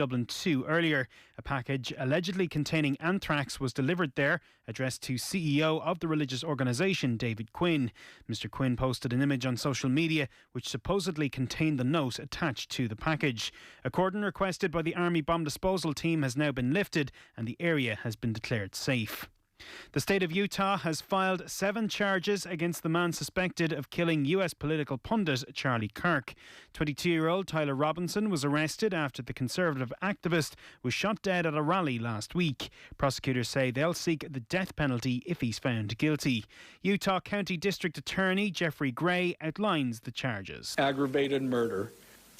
Dublin 2 earlier. A package allegedly containing anthrax was delivered there, addressed to CEO of the religious organisation, David Quinn. Mr. Quinn posted an image on social media which supposedly contained the note attached to the package. A cordon requested by the Army bomb disposal team has now been lifted and the area has been declared safe. The state of Utah has filed 7 charges against the man suspected of killing US political pundit Charlie Kirk. 22-year-old Tyler Robinson was arrested after the conservative activist was shot dead at a rally last week. Prosecutors say they'll seek the death penalty if he's found guilty. Utah County District Attorney Jeffrey Gray outlines the charges. Aggravated murder,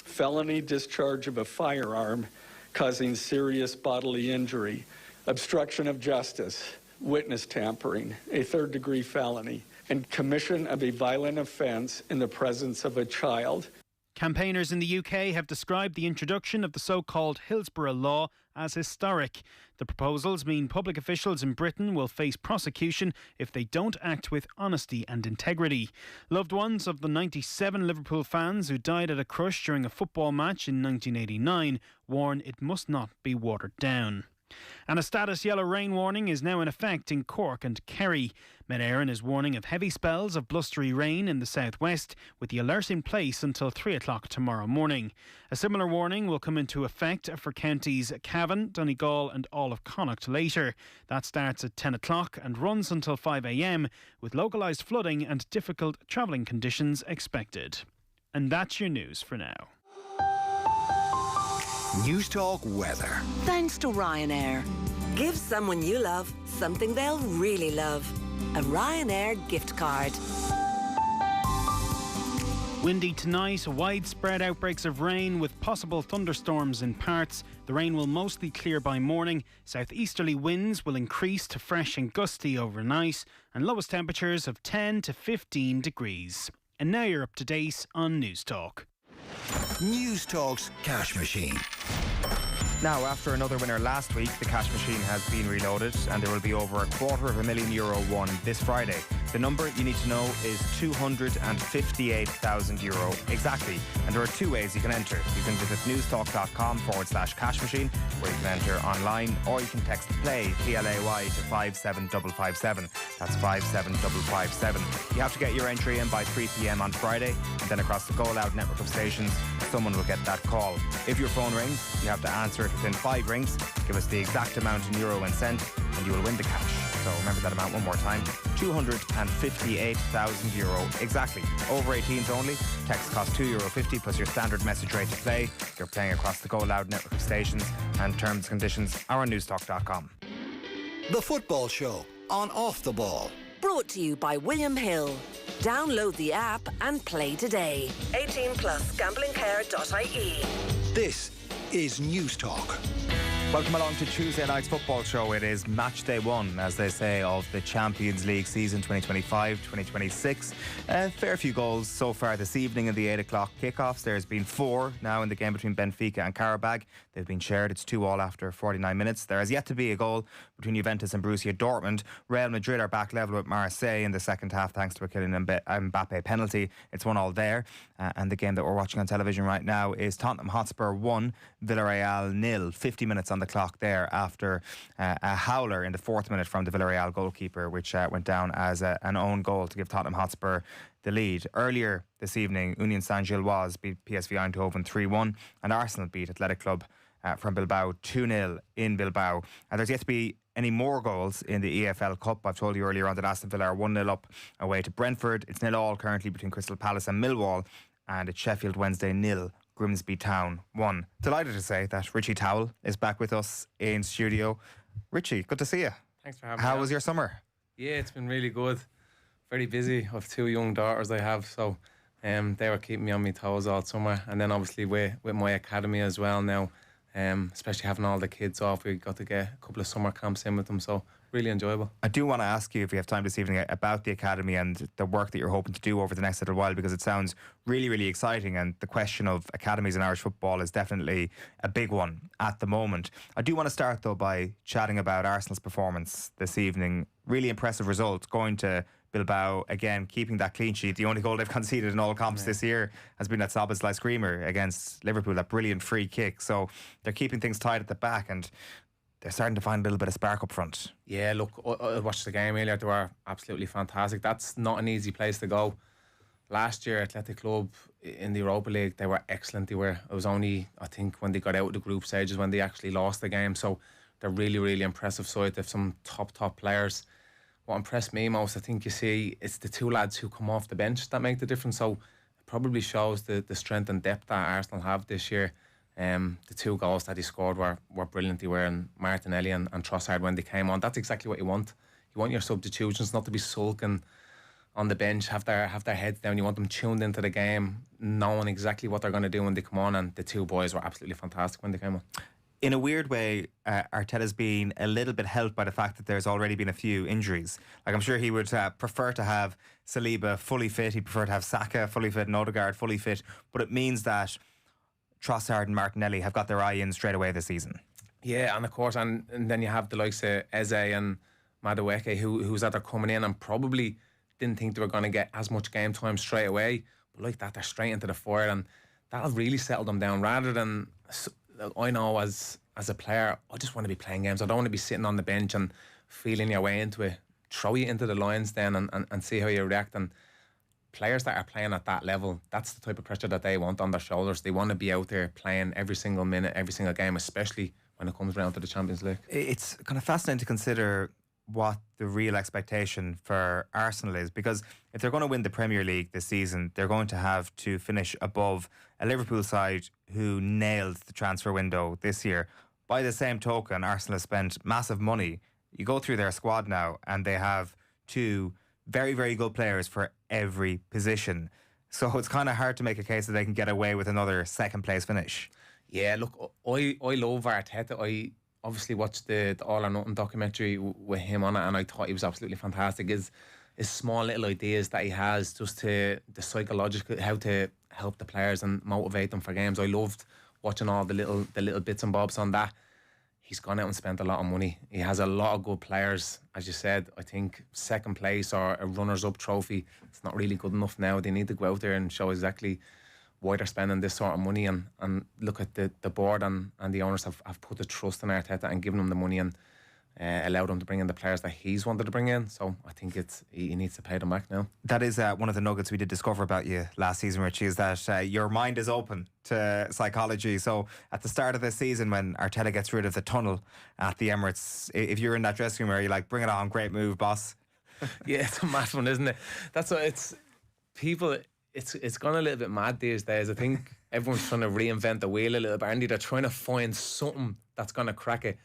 felony discharge of a firearm causing serious bodily injury, obstruction of justice, witness tampering, a third-degree felony, and commission of a violent offence in the presence of a child. Campaigners in the UK have described the introduction of the so-called Hillsborough Law as historic. The proposals mean public officials in Britain will face prosecution if they don't act with honesty and integrity. Loved ones of the 97 Liverpool fans who died at a crush during a football match in 1989 warn it must not be watered down. And a status yellow rain warning is now in effect in Cork and Kerry. Met Éireann is warning of heavy spells of blustery rain in the southwest, with the alert in place until 3 o'clock tomorrow morning. A similar warning will come into effect for counties Cavan, Donegal and all of Connacht later. That starts at 10 o'clock and runs until 5 a.m, with localised flooding and difficult travelling conditions expected. And that's your news for now. News Talk weather. Thanks to Ryanair. Give someone you love something they'll really love. A Ryanair gift card. Windy tonight, widespread outbreaks of rain with possible thunderstorms in parts. The rain will mostly clear by morning. Southeasterly winds will increase to fresh and gusty overnight, and lowest temperatures of 10 to 15 degrees. And now you're up to date on News Talk. News Talk's Cash Machine. Now, after another winner last week, the cash machine has been reloaded and there will be over €250,000 won this Friday. The number you need to know is €258,000 exactly. And there are 2 ways you can enter. You can visit newstalk.com/cash machine, where you can enter online, or you can text PLAY, P-L-A-Y, to 57557. That's 57557. You have to get your entry in by 3 p.m. on Friday, and then across the Go Loud network of stations, someone will get that call. If your phone rings, you have to answer it within 5 rings. Give us the exact amount in euro and cent, and you will win the cash. So remember that amount one more time. €258,000 exactly. Over 18s only. Text costs €2.50 plus your standard message rate to play. You're playing across the Go Loud network of stations, and terms and conditions are on newstalk.com. The Football Show on Off the Ball. Brought to you by William Hill. Download the app and play today. 18 plus gamblingcare.ie. This is News Talk. Welcome along to Tuesday night's football show. It is match day 1, as they say, of the Champions League season 2025-2026. A fair few goals so far this evening in the 8 o'clock kickoffs. There's been 4 now in the game between Benfica and Qarabag. They've been shared. It's 2-2 after 49 minutes. There has yet to be a goal between Juventus and Borussia Dortmund. Real Madrid are back level with Marseille in the second half thanks to a Kylian Mbappe penalty. It's 1-1 there. And the game that we're watching on television right now is Tottenham Hotspur 1, Villarreal 0. 50 minutes on the clock there after a howler in the 4th minute from the Villarreal goalkeeper, which went down as an own goal to give Tottenham Hotspur the lead. Earlier this evening, Union Saint-Gilloise beat PSV Eindhoven 3-1, and Arsenal beat Athletic Club from Bilbao 2-0 in Bilbao. And there's yet to be any more goals in the EFL Cup. I've told you earlier on that Aston Villa are 1-0 up away to Brentford. It's 0-0 currently between Crystal Palace and Millwall, and it's Sheffield Wednesday 0, Grimsby Town 1. Delighted to say that Richie Towell is back with us in studio. Richie, good to see you. Thanks for having me. How was your summer? Yeah, it's been really good. Very busy. I have 2 young daughters I have, so they were keeping me on my toes all summer. And then obviously with my academy as well now, especially having all the kids off, we got to get a couple of summer camps in with them, so really enjoyable. I do want to ask you, if we have time this evening, about the academy and the work that you're hoping to do over the next little while, because it sounds really, really exciting, and the question of academies in Irish football is definitely a big one at the moment. I do want to start though by chatting about Arsenal's performance this evening. Really impressive result, going to Bilbao again, keeping that clean sheet. The only goal they've conceded in all comps this year has been that Szoboszlai screamer against Liverpool, that brilliant free kick. So they're keeping things tight at the back, and they're starting to find a little bit of spark up front. Yeah, look, I watched the game earlier. They were absolutely fantastic. That's not an easy place to go. Last year, Athletic Club in the Europa League, they were excellent. It was only, I think, when they got out of the group stages when they actually lost the game. So they're really, really impressive side. They have some top players. What impressed me most, I think you see, it's the two lads who come off the bench that make the difference. So it probably shows the strength and depth that Arsenal have this year. The two goals that he scored were brilliant. They were in Martinelli and Trossard when they came on. That's exactly what you want. You want your substitutions not to be sulking on the bench, have their heads down. You want them tuned into the game, knowing exactly what they're going to do when they come on. And the two boys were absolutely fantastic when they came on. In a weird way, Arteta's been a little bit helped by the fact that there's already been a few injuries. Like, I'm sure he would prefer to have Saliba fully fit. He'd prefer to have Saka fully fit and Odegaard fully fit. But it means that Trossard and Martinelli have got their eye in straight away this season. Yeah, and of course, and then you have the likes of Eze and Madueke who's either coming in and probably didn't think they were going to get as much game time straight away. But like that, they're straight into the fire, and that'll really settle them down. Rather than, I know as a player, I just want to be playing games. I don't want to be sitting on the bench and feeling your way into it. Throw you into the lines then and see how you react. And players that are playing at that level, that's the type of pressure that they want on their shoulders. They want to be out there playing every single minute, every single game, especially when it comes around to the Champions League. It's kind of fascinating to consider what the real expectation for Arsenal is, because if they're going to win the Premier League this season, they're going to have to finish above a Liverpool side who nailed the transfer window this year. By the same token, Arsenal have spent massive money. You go through their squad now and they have two very, very good players for every position. So it's kind of hard to make a case that they can get away with another second place finish. Yeah, look, I love Arteta. I obviously watched the All or Nothing documentary with him on it, and I thought he was absolutely fantastic. His small little ideas that he has, just to the psychological, how to help the players and motivate them for games. I loved watching all the little bits and bobs on that. He's gone out and spent a lot of money. He has a lot of good players. As you said, I think second place or a runners-up trophy, it's not really good enough now. They need to go out there and show exactly why they're spending this sort of money, and look at the board and the owners have put the trust in Arteta and given him the money and allowed him to bring in the players that he's wanted to bring in. So I think he needs to pay them back now. That is one of the nuggets we did discover about you last season, Richie, is that your mind is open to psychology. So at the start of this season, when Arteta gets rid of the tunnel at the Emirates, if you're in that dressing room, are you like, bring it on, great move, boss? Yeah, it's a mad one, isn't it? That's what it's people. It's gone a little bit mad these days. I think everyone's trying to reinvent the wheel a little bit, and they're trying to find something that's going to crack it.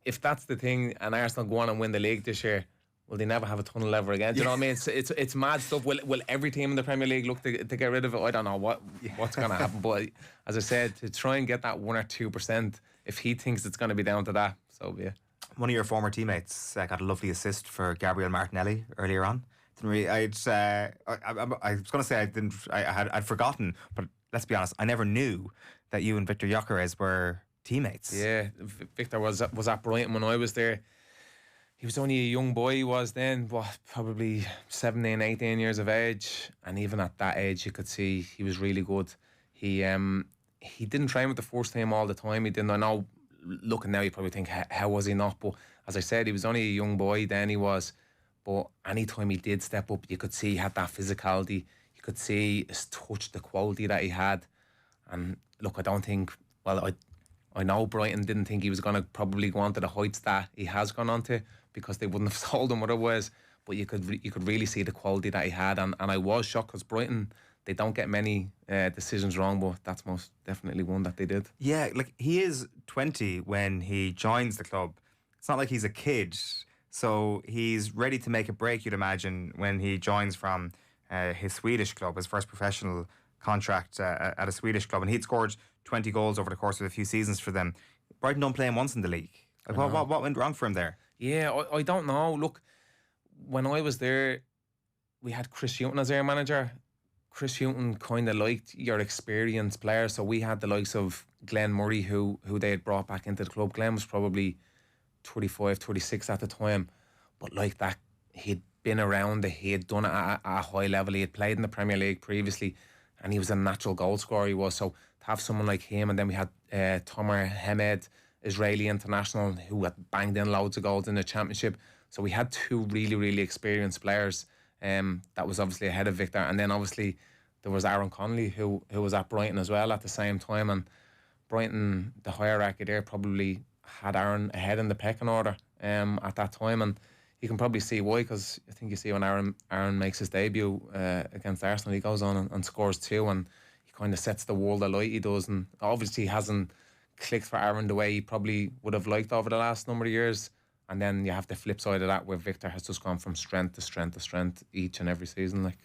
If that's the thing, and Arsenal go on and win the league this year, will they never have a tunnel ever again? Do you know what I mean? It's mad stuff. Will every team in the Premier League look to get rid of it? I don't know what's going to happen. But as I said, to try and get that 1 or 2%, if he thinks it's going to be down to that, so be it. One of your former teammates got a lovely assist for Gabriel Martinelli earlier on. I was going to say I'd forgotten, but let's be honest, I never knew that you and Victor Gyökeres were teammates. Yeah, Victor was at Brighton when I was there. He was only a young boy, he was then, probably 17, 18 years of age, and even at that age you could see he was really good. He didn't train with the first team all the time. He didn't. I know, looking now, you probably think, how was he not? But as I said, he was only a young boy then, he was. But any time he did step up, you could see he had that physicality. You could see his touch, the quality that he had. And look, I don't think, I know Brighton didn't think he was going to probably go on to the heights that he has gone on to, because they wouldn't have sold him otherwise. But you could really see the quality that he had. And I was shocked, because Brighton, they don't get many decisions wrong, but that's most definitely one that they did. Yeah, like, he is 20 when he joins the club. It's not like he's a kid. So he's ready to make a break, you'd imagine, when he joins from his Swedish club, his first professional contract at a Swedish club. And he'd scored 20 goals over the course of a few seasons for them. Brighton don't play him once in the league. Like, what went wrong for him there? Yeah, I don't know. Look, when I was there, we had Chris Hughton as our manager. Chris Hughton kind of liked your experienced players, so we had the likes of Glenn Murray, who they had brought back into the club. Glenn was probably 35, 36 at the time, but like that, he'd been around it, he had done it at a high level, he had played in the Premier League previously, and he was a natural goal scorer, he was. So to have someone like him, and then we had Tomer Hemed, Israeli international, who had banged in loads of goals in the Championship. So we had two really, really experienced players. That was obviously ahead of Victor, and then obviously there was Aaron Connolly, who was at Brighton as well at the same time, and Brighton, the hierarchy there, probably had Aaron ahead in the pecking order at that time, and you can probably see why, because I think you see when Aaron makes his debut against Arsenal, he goes on and scores 2, and he kind of sets the world alight, he does, and obviously he hasn't clicked for Aaron the way he probably would have liked over the last number of years. And then you have the flip side of that, where Victor has just gone from strength to strength to strength each and every season. Like,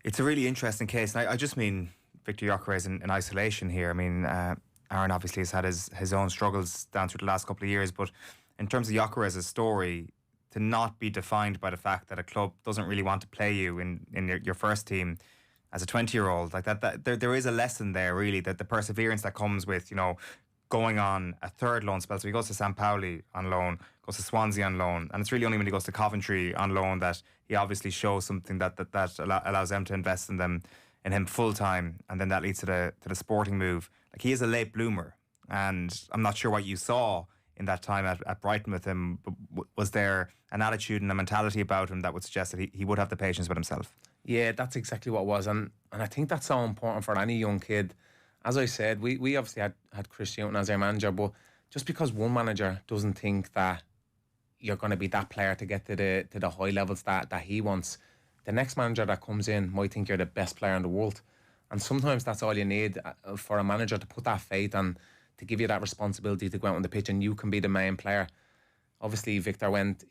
it's a really interesting case, and I just mean Victor Gyökeres in isolation here. I mean, Aaron obviously has had his own struggles down through the last couple of years, but in terms of Gyökeres' story, to not be defined by the fact that a club doesn't really want to play you in your first team as a 20-year-old, like that there is a lesson there, really, that the perseverance that comes with, you know, going on a third loan spell. So he goes to St. Pauli on loan, goes to Swansea on loan, and it's really only when he goes to Coventry on loan that he obviously shows something that allows them to invest in him full time, and then that leads to the Sporting move. Like, he is a late bloomer, and I'm not sure what you saw in that time at Brighton with him. But was there an attitude and a mentality about him that would suggest that he would have the patience with himself? Yeah, that's exactly what it was, and I think that's so important for any young kid. As I said, we obviously had Chris Hughton as our manager, but just because one manager doesn't think that you're going to be that player to get to the high levels that he wants, the next manager that comes in might think you're the best player in the world. And sometimes that's all you need for a manager to put that faith and to give you that responsibility to go out on the pitch and you can be the main player. Obviously, Victor went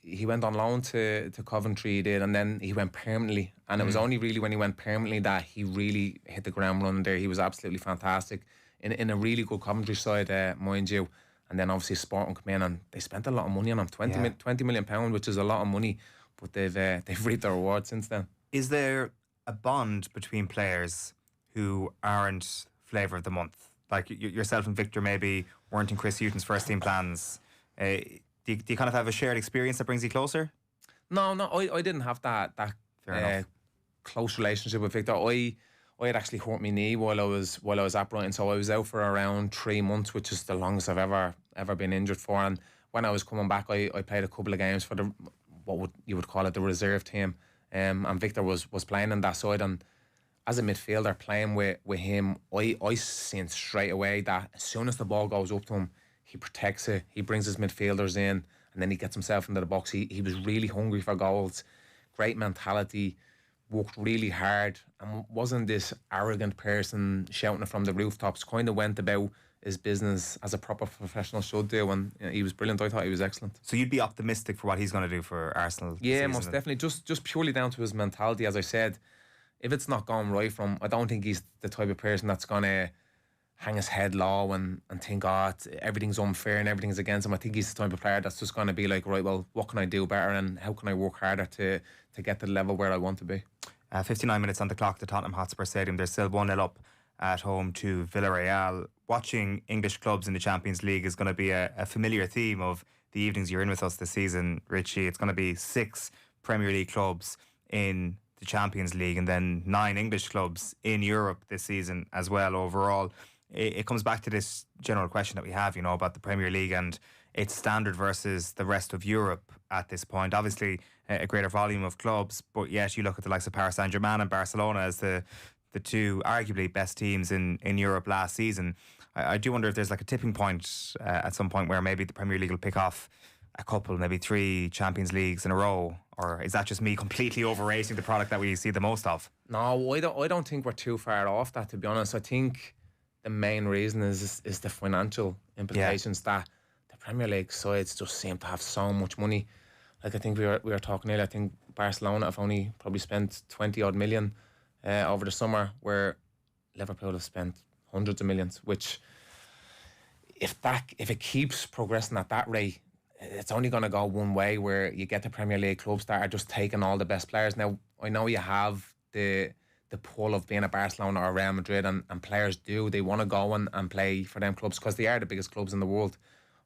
on loan to Coventry, he did, and then he went permanently. And it was only really when he went permanently that he really hit the ground running there. He was absolutely fantastic in a really good Coventry side, mind you. And then obviously Sporting come in and they spent a lot of money on him, £20 million, which is a lot of money. But they've reaped their reward since then. Is there a bond between players who aren't flavour of the month? Like yourself and Victor maybe weren't in Chris Hughton's first team plans. Do you kind of have a shared experience that brings you closer? No, I didn't have that close relationship with Victor. I had actually hurt my knee while I was at Brighton, so I was out for around 3 months, which is the longest I've ever been injured for. And when I was coming back, I played a couple of games for you would call it the reserve team, and Victor was playing on that side. And as a midfielder playing with him, I seen straight away that as soon as the ball goes up to him, he protects it, he brings his midfielders in, and then he gets himself into the box. He was really hungry for goals, great mentality, worked really hard, and wasn't this arrogant person shouting it from the rooftops. Kind of went about his business as a proper professional should do, and he was brilliant. I thought he was excellent. So you'd be optimistic for what he's going to do for Arsenal? Yeah, most definitely. Just purely down to his mentality, as I said. If it's not going right for him, I don't think he's the type of person that's going to hang his head low and think, everything's unfair and everything's against him. I think he's the type of player that's just going to be like, right, well, what can I do better and how can I work harder to get to the level where I want to be. 59 minutes on the clock at the Tottenham Hotspur Stadium. They're still 1-0 up at home to Villarreal. Watching English clubs in the Champions League is going to be a familiar theme of the evenings you're in with us this season, Richie. It's going to be 6 Premier League clubs in the Champions League and then 9 English clubs in Europe this season as well overall. It comes back to this general question that we have, about the Premier League and its standard versus the rest of Europe at this point. Obviously, a greater volume of clubs, but yet you look at the likes of Paris Saint-Germain and Barcelona as the two arguably best teams in Europe last season. I do wonder if there's like a tipping point at some point where maybe the Premier League will pick off a couple, maybe 3 Champions Leagues in a row, or is that just me completely overrating the product that we see the most of? No, I don't think we're too far off that, to be honest. I think the main reason is the financial implications that the Premier League sides just seem to have so much money. Like I think we were talking earlier, I think Barcelona have only probably spent 20 odd million over the summer, where Liverpool have spent hundreds of millions, which if it keeps progressing at that rate, it's only going to go one way, where you get the Premier League clubs that are just taking all the best players. Now, I know you have the pull of being a Barcelona or Real Madrid, and players they want to go and play for them clubs because they are the biggest clubs in the world.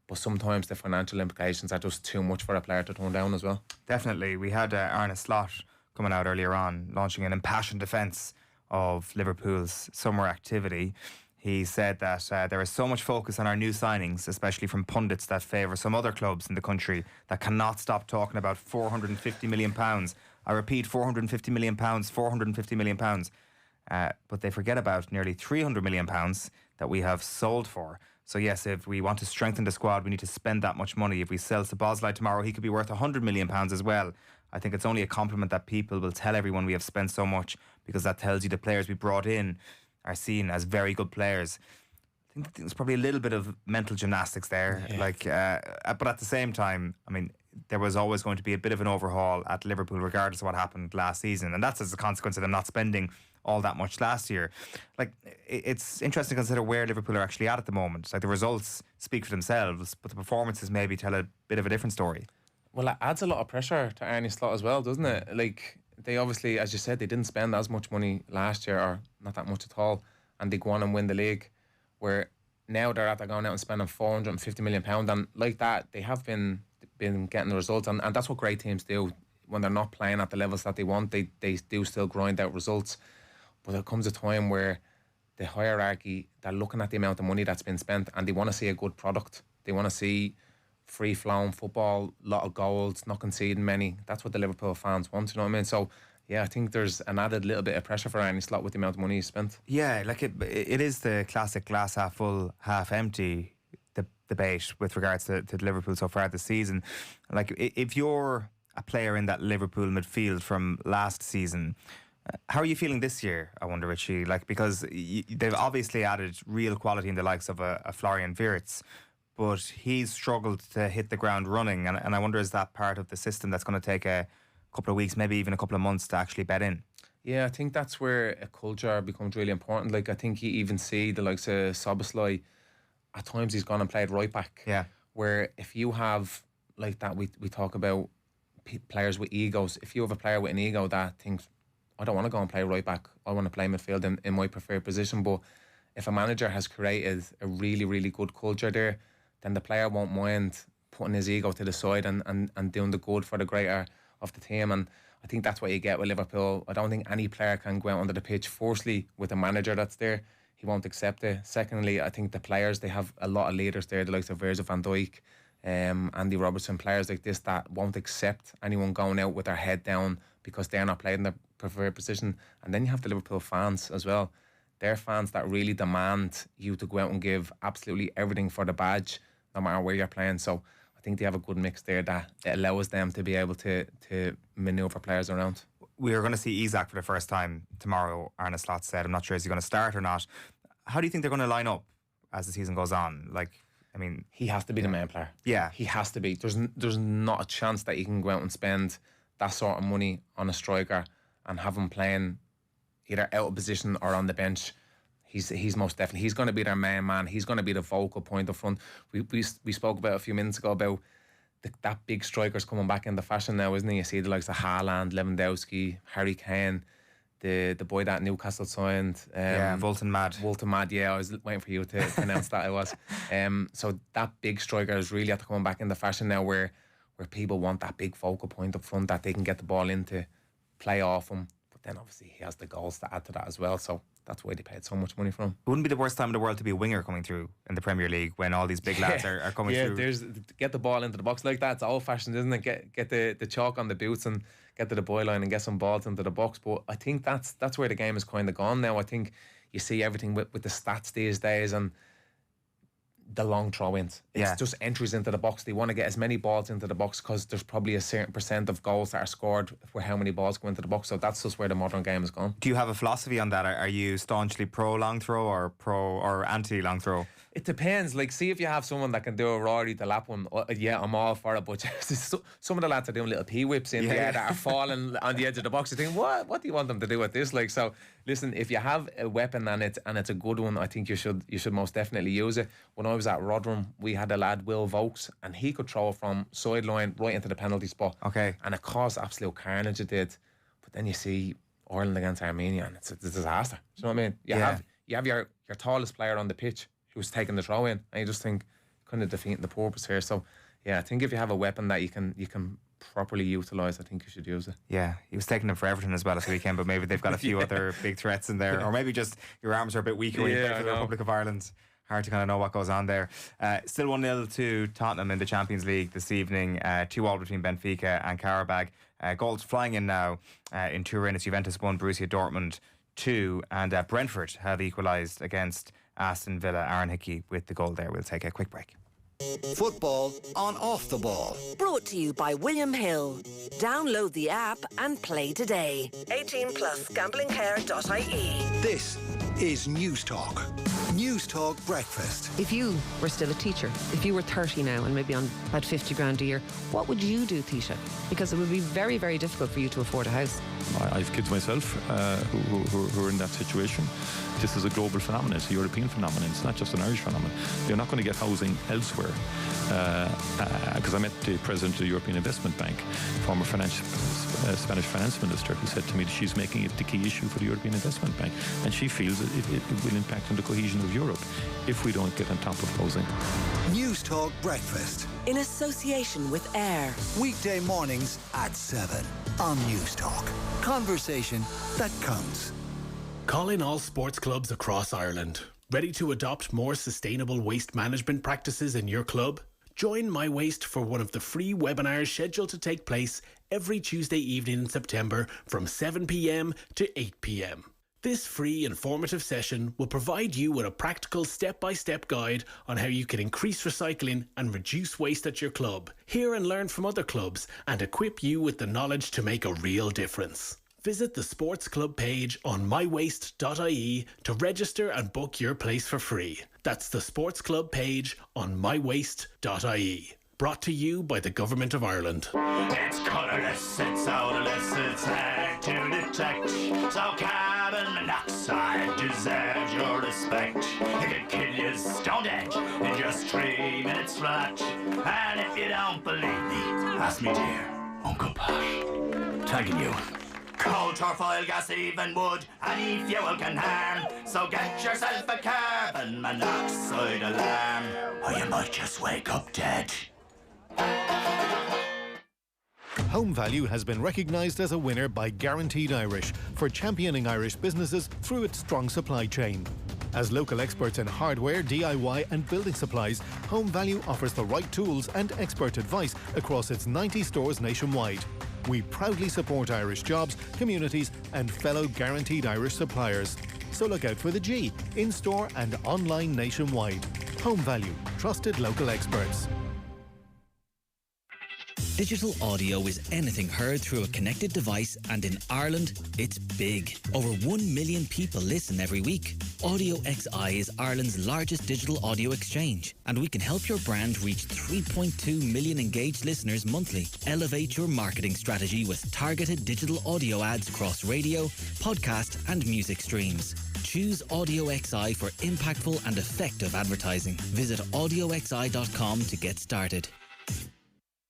But sometimes the financial implications are just too much for a player to turn down as well. Definitely. We had Arne Slot coming out earlier on, launching an impassioned defence of Liverpool's summer activity. He said that there is so much focus on our new signings, especially from pundits that favour some other clubs in the country that cannot stop talking about £450 million. I repeat, £450 million, £450 million. But they forget about nearly £300 million that we have sold for. So yes, if we want to strengthen the squad, we need to spend that much money. If we sell Szoboszlai tomorrow, he could be worth £100 million as well. I think it's only a compliment that people will tell everyone we have spent so much, because that tells you the players we brought in are seen as very good players. I think there's probably a little bit of mental gymnastics there. Yeah. But at the same time, I mean, there was always going to be a bit of an overhaul at Liverpool regardless of what happened last season, and that's as a consequence of them not spending all that much last year. Like, it's interesting to consider where Liverpool are actually at the moment. Like, the results speak for themselves, but the performances maybe tell a bit of a different story. Well, it adds a lot of pressure to Arne Slot as well, doesn't it? Like, they obviously, as you said, they didn't spend as much money last year, or not that much at all, and they go on and win the league, where now they're going out and spending £450 million, and like that, they have been getting the results, and that's what great teams do. When they're not playing at the levels that they want, they do still grind out results. But there comes a time where the hierarchy, they're looking at the amount of money that's been spent, and they want to see a good product. They want to see free-flowing football, a lot of goals, not conceding many. That's what the Liverpool fans want, you know what I mean? So, yeah, I think there's an added little bit of pressure for Arne Slot with the amount of money he spent. Yeah, like it is the classic glass half full, half empty debate with regards to Liverpool so far this season. Like, if you're a player in that Liverpool midfield from last season, how are you feeling this year, I wonder, Richie? Like, because they've obviously added real quality in the likes of a Florian Wirtz, but he's struggled to hit the ground running, and I wonder, is that part of the system that's going to take a couple of weeks, maybe even a couple of months to actually bed in? Yeah, I think that's where a culture becomes really important. Like, I think you even see the likes of Szoboszlai, at times he's gone and played right back. Yeah. Where if you have, like that, we talk about players with egos. If you have a player with an ego that thinks, I don't want to go and play right back, I want to play midfield in my preferred position. But if a manager has created a really, really good culture there, then the player won't mind putting his ego to the side and doing the good for the greater of the team. And I think that's what you get with Liverpool. I don't think any player can go out onto the pitch, firstly, with a manager that's there. He won't accept it. Secondly, I think the players, they have a lot of leaders there, the likes of Virgil van Dijk, Andy Robertson, players like this that won't accept anyone going out with their head down because they're not playing their preferred position. And then you have the Liverpool fans as well. They're fans that really demand you to go out and give absolutely everything for the badge, no matter where you're playing. So I think they have a good mix there that it allows them to be able to manoeuvre players around. We are going to see Isak for the first time tomorrow, Arne Slot said. I'm not sure is he going to start or not. How do you think they're going to line up as the season goes on? Like, I mean, he has to be the main player. Yeah, he has to be. There's not a chance that you can go out and spend that sort of money on a striker and have him playing either out of position or on the bench. He's most definitely, he's going to be their main man. He's going to be the focal point up front. We spoke about a few minutes ago about that big striker's coming back into fashion now, isn't he? You see the likes of Haaland, Lewandowski, Harry Kane, the boy that Newcastle signed. Volton Mad. Yeah, I was waiting for you to pronounce that. I was. So that big striker is really at to come back into fashion now, where people want that big focal point up front that they can get the ball into, play off him. But then obviously he has the goals to add to that as well. So that's why they paid so much money for him. It wouldn't be the worst time in the world to be a winger coming through in the Premier League when all these big lads are coming through. Yeah, get the ball into the box like that. It's old fashioned, isn't it? Get the chalk on the boots and get to the byline and get some balls into the box. But I think that's where the game is kind of gone now. I think you see everything with the stats these days and the long throw-ins. It's just entries into the box. They want to get as many balls into the box because there's probably a certain percent of goals that are scored for how many balls go into the box. So that's just where the modern game has gone. Do you have a philosophy on that? Are you staunchly pro long throw or pro or anti long throw? It depends. Like, see if you have someone that can do a Rory the lap one, yeah, I'm all for it. But some of the lads are doing little pee-whips in the air that are falling on the edge of the box. You think, what do you want them to do with this? Like, so listen, if you have a weapon and it's a good one, I think you should most definitely use it. When I was at Rotherham, we had a lad, Will Vokes, and he could throw it from sideline right into the penalty spot. Okay. And it caused absolute carnage, it did. But then you see Ireland against Armenia, and it's a disaster. Do you know what I mean? You have your tallest player on the pitch who's taking the throw in, and you just think kind of defeating the purpose here. So yeah, I think if you have a weapon that you can properly utilise, I think you should use it. Yeah, he was taking them for Everton as well this weekend, but maybe they've got a few other big threats in there, or maybe just your arms are a bit weaker when you play for the Republic of Ireland. Hard to kind of know what goes on there. Still 1-0 to Tottenham in the Champions League this evening. 2-2 between Benfica and Qarabag. Goals flying in now in Turin. It's Juventus 1, Borussia Dortmund 2, and Brentford have equalised against Aston Villa. Aaron Hickey with the goal there. We'll take a quick break. Football on Off the Ball. Brought to you by William Hill. Download the app and play today. 18 plus gamblingcare.ie. This is News Talk. News Talk Breakfast. If you were still a teacher, if you were 30 now and maybe on about 50 grand a year, what would you do, Taoiseach? Because it would be very, very difficult for you to afford a house. I have kids myself who are in that situation. This is a global phenomenon. It's a European phenomenon. It's not just an Irish phenomenon. They're not going to get housing elsewhere. Because I met the president of the European Investment Bank, former Spanish finance minister, who said to me that she's making it the key issue for the European Investment Bank, and she feels that it will impact on the cohesion of Europe if we don't get on top of housing. News Talk Breakfast. In association with AIR. Weekday mornings at 7 on News Talk. Conversation that counts. Call in all sports clubs across Ireland. Ready to adopt more sustainable waste management practices in your club? Join My Waste for one of the free webinars scheduled to take place every Tuesday evening in September from 7 p.m. to 8 p.m. This free informative session will provide you with a practical step-by-step guide on how you can increase recycling and reduce waste at your club, hear and learn from other clubs, and equip you with the knowledge to make a real difference. Visit the Sports Club page on mywaste.ie to register and book your place for free. That's the Sports Club page on mywaste.ie. Brought to you by the Government of Ireland. It's colourless, it's odorless, it's hard to detect. So carbon monoxide deserves your respect. It could kill you stone dead in just 3 minutes flat. And if you don't believe me, ask me dear Uncle Pat. Tagging you. Coal, turf, oil, gas, even wood, any fuel can harm. So get yourself a carbon monoxide alarm, or you might just wake up dead. Home Value has been recognised as a winner by Guaranteed Irish for championing Irish businesses through its strong supply chain. As local experts in hardware, DIY and building supplies, Home Value offers the right tools and expert advice across its 90 stores nationwide. We proudly support Irish jobs, communities and fellow Guaranteed Irish suppliers. So look out for the G, in-store and online nationwide. Home Value, trusted local experts. Digital audio is anything heard through a connected device, and in Ireland, it's big. Over 1 million people listen every week. Audio XI is Ireland's largest digital audio exchange, and we can help your brand reach 3.2 million engaged listeners monthly. Elevate your marketing strategy with targeted digital audio ads across radio, podcast, and music streams. Choose Audio XI for impactful and effective advertising. Visit audioxi.com to get started.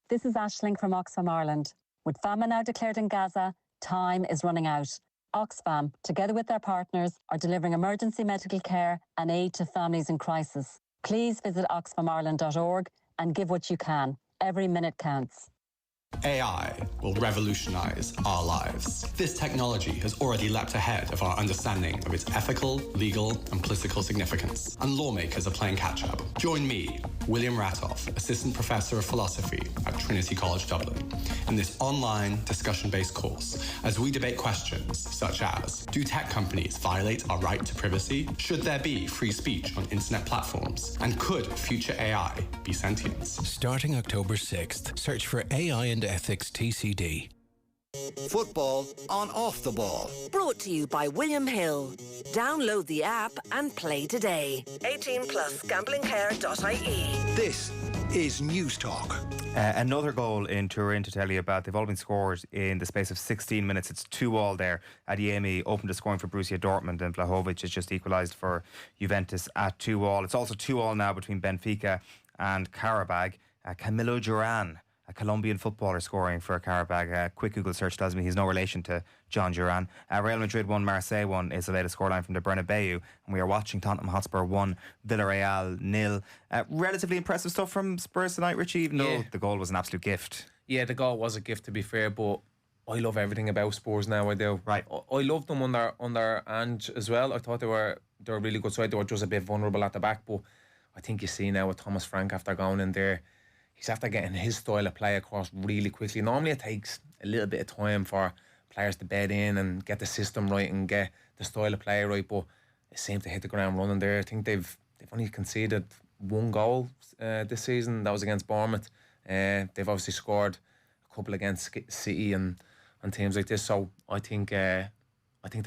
This is Aisling from Oxfam Ireland. With famine now declared in Gaza, time is running out. Oxfam, together with their partners, are delivering emergency medical care and aid to families in crisis. Please visit oxfamireland.org and give what you can. Every minute counts. AI will revolutionize our lives. This technology has already leapt ahead of our understanding of its ethical, legal, and political significance, and lawmakers are playing catch-up. Join me, William Ratoff, Assistant Professor of Philosophy at Trinity College Dublin, in this online discussion-based course as we debate questions such as: do tech companies violate our right to privacy? Should there be free speech on internet platforms? And could future AI be sentient? Starting October 6th, search for AI and Ethics TCD. Football on Off the Ball. Brought to you by William Hill. Download the app and play today. 18 plus gamblingcare.ie. This is News Talk. Another goal in Turin to tell you about. They've all been scored in the space of 16 minutes. It's 2-2 there. Adeyemi opened the scoring for Borussia Dortmund, and Vlahovic has just equalised for Juventus at 2-2. It's also 2-2 now between Benfica and Qarabag. Camilo Duran, a Colombian footballer, scoring for Qarabag. A quick Google search tells me he's no relation to John Duran. Real Madrid 1, Marseille 1 is the latest scoreline from the Bernabeu, and we are watching Tottenham Hotspur 1, Villarreal 0. Relatively impressive stuff from Spurs tonight, Richie, even though the goal was an absolute gift. Yeah, the goal was a gift, to be fair, but I love everything about Spurs now. I do. Right. I loved them under Ange as well. I thought they were a really good side. They were just a bit vulnerable at the back, but I think you see now with Thomas Frank, after going in there, he's after getting his style of play across really quickly. Normally it takes a little bit of time for players to bed in and get the system right and get the style of play right, but it seemed to hit the ground running there. I think they've only conceded one goal this season. That was against Bournemouth. They've obviously scored a couple against City and teams like this. So I think they're